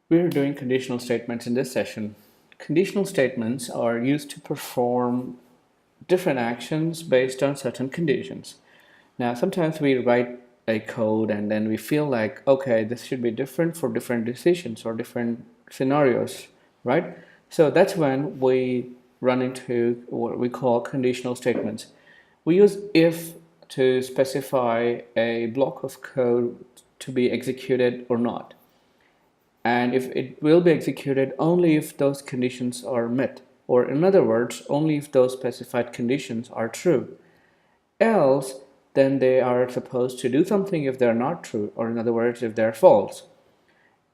We are doing conditional statements in this session. Conditional statements are used to perform different actions based on certain conditions. Now, sometimes we write a code and then we feel like, okay, this should be different for different decisions or different scenarios, right? So that's when we run into what we call conditional statements. We use if to specify a block of code to be executed or not, and if it will be executed only if those conditions are met, or in other words, only if those specified conditions are true. Else, then they are supposed to do something if they're not true, or in other words, if they're false.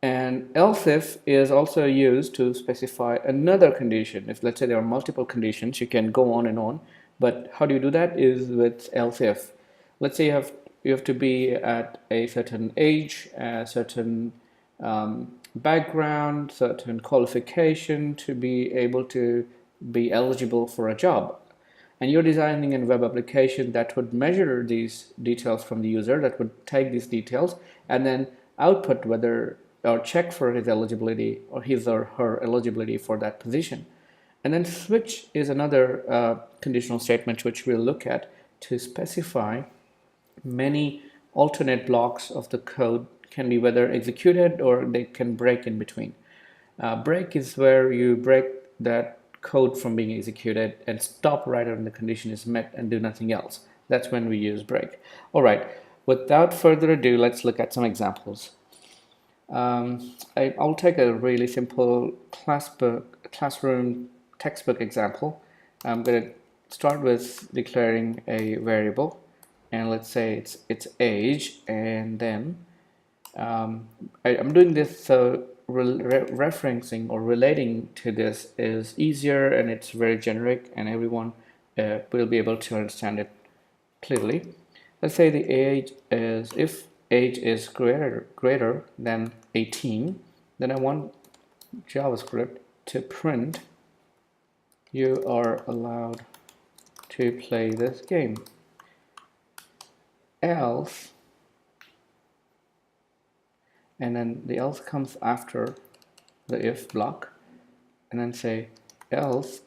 And else if is also used to specify another condition. If, let's say, there are multiple conditions, you can go on and on, but how do you do that is with else if. Let's say you have to be at a certain age, a certain background, certain qualification to be able to be eligible for a job. And you're designing a web application that would measure these details from the user, that would take these details and then output whether or check for his eligibility or his or her eligibility for that position. And then switch is another conditional statement which we'll look at to specify many alternate blocks of the code, can be whether executed or they can break in between. Break is where you break that code from being executed and stop right when the condition is met and do nothing else. That's when we use break. All right, without further ado, let's look at some examples. I'll take a really simple classroom textbook example. I'm going to start with declaring a variable, and let's say it's age, and then I'm doing this so referencing or relating to this is easier, and it's very generic and everyone will be able to understand it clearly. Let's say the age is, if age is greater than 18, then I want JavaScript to print you are allowed to play this game. Else, and then the else comes after the if block, and then say else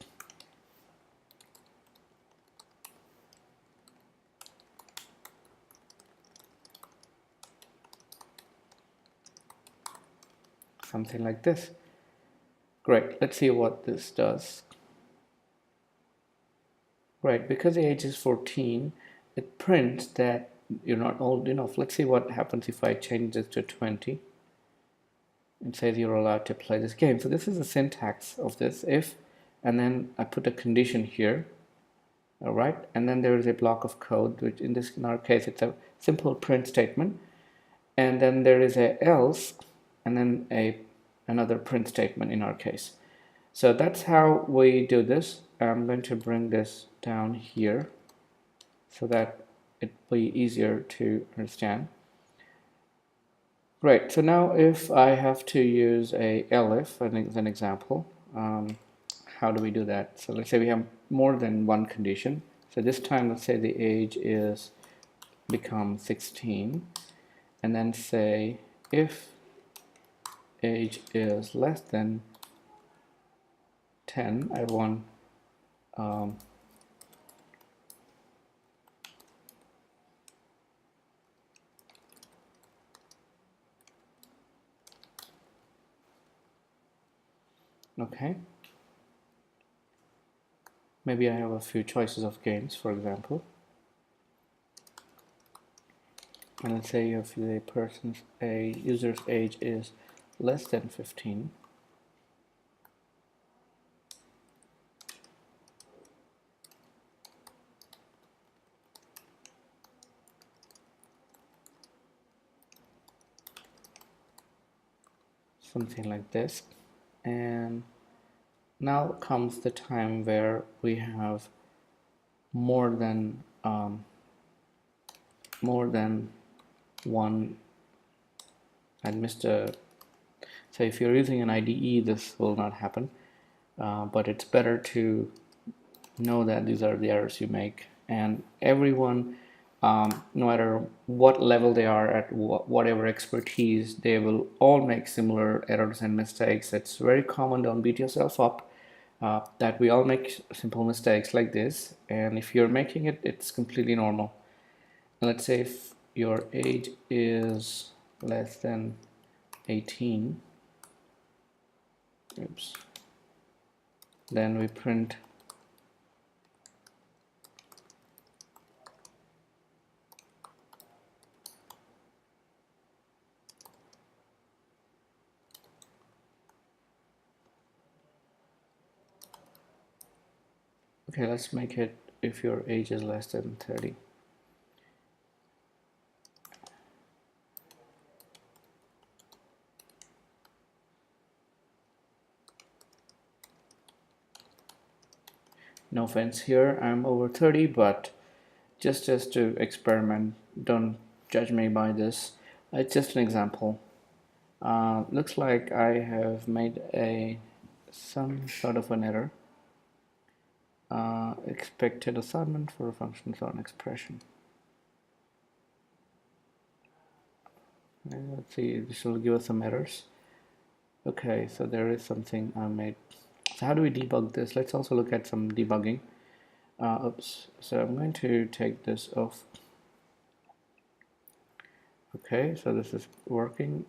something like this. Great, let's see what this does. Right, because the age is 14, it prints that you're not old enough. Let's see what happens if I change this to 20. It says you're allowed to play this game. So this is the syntax of this if, and then I put a condition here. All right, and then there is a block of code, which in our case it's a simple print statement, and then there is a else, and then another print statement in our case. So that's how we do this. I'm going to bring this down here so that it will be easier to understand. Great, so now if I have to use a elif as an example, how do we do that? So let's say we have more than one condition. So this time, let's say the age is become 16, and then say if age is less than 10, I want okay. Maybe I have a few choices of games, for example. And let's say if a user's age is less than 15. Something like this. And now comes the time where we have more than one. I missed a. So if you're using an IDE, this will not happen, but it's better to know that these are the errors you make, and everyone no matter what level they are at, whatever expertise, they will all make similar errors and mistakes. It's very common. Don't beat yourself up. That we all make simple mistakes like this, and if you're making it, it's completely normal. And let's say if your age is less than 18, oops, then we print okay, let's make it if your age is less than 30. No offense here, I'm over 30, but just to experiment, don't judge me by this. It's just an example. Looks like I have made some sort of an error. Expected assignment for functions on expression. Let's see, this will give us some errors. Okay, so there is something I made. So how do we debug this? Let's also look at some debugging. Oops, so I'm going to take this off. Okay, so this is working.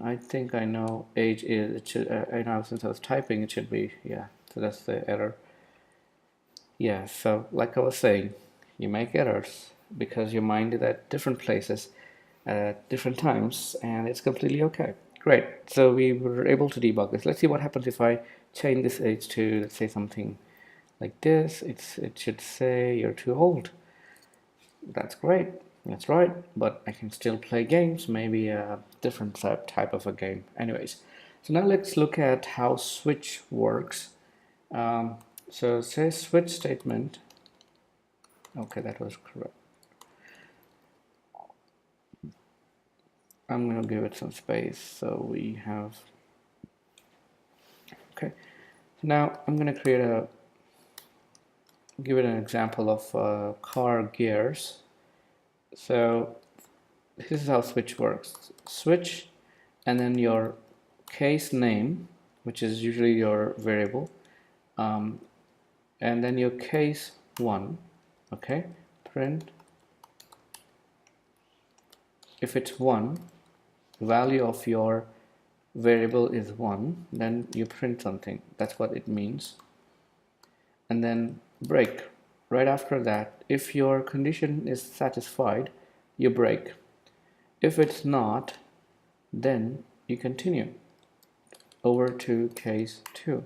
I think I know age is, it should, I know since I was typing it should be, yeah, so that's the error. Yeah, so like I was saying, you make errors because your mind is at different places at different times, and it's completely okay. Great, so we were able to debug this. Let's see what happens if I change this age to, let's say, something like this. It should say you're too old. That's great, that's right, but I can still play games, maybe a different type of a game. Anyways, so now let's look at how switch works. So say switch statement. Okay, that was correct. I'm going to give it some space so we have. Okay, so now I'm going to give it an example of car gears. So this is how switch works. Switch and then your case name, which is usually your variable, and then your case 1. Okay, print if it's 1, value of your variable is 1, then you print something. That's what it means. And then break. Right after that, if your condition is satisfied, you break. If it's not, then you continue over to case 2.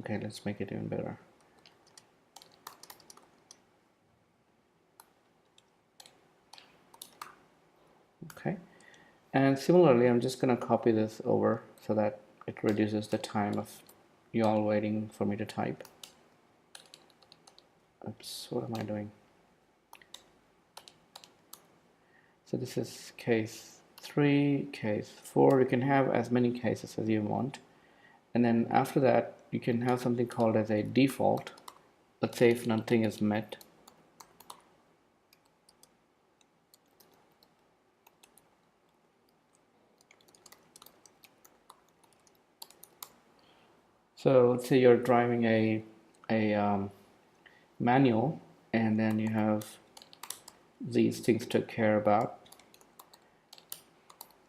Okay, let's make it even better. Okay, and similarly, I'm just going to copy this over so that it reduces the time of you all waiting for me to type. Oops, what am I doing? So this is case 3, case 4. You can have as many cases as you want. And then after that, you can have something called as a default. Let's say if nothing is met. So let's say you're driving a manual, and then you have these things to care about.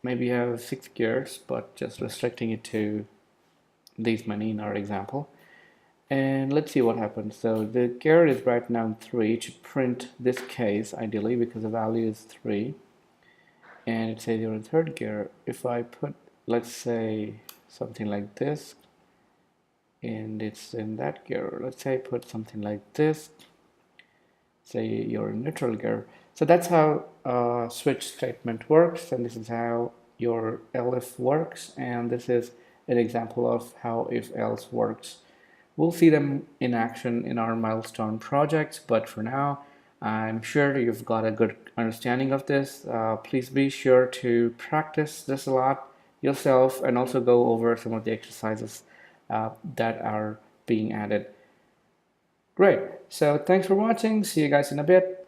Maybe you have 6 gears, but just restricting it to these many in our example. And let's see what happens. So the gear is right now 3. It should print this case ideally because the value is 3. And it says you're in 3rd gear. If I put, let's say, something like this, and it's in that gear. Let's say I put something like this. Say you're in neutral gear. So that's how switch statement works, and this is how your elif works, and this is an example of how if else works. We'll see them in action in our milestone projects, but for now I'm sure you've got a good understanding of this. Please be sure to practice this a lot yourself and also go over some of the exercises that are being added. Great. So thanks for watching. See you guys in a bit.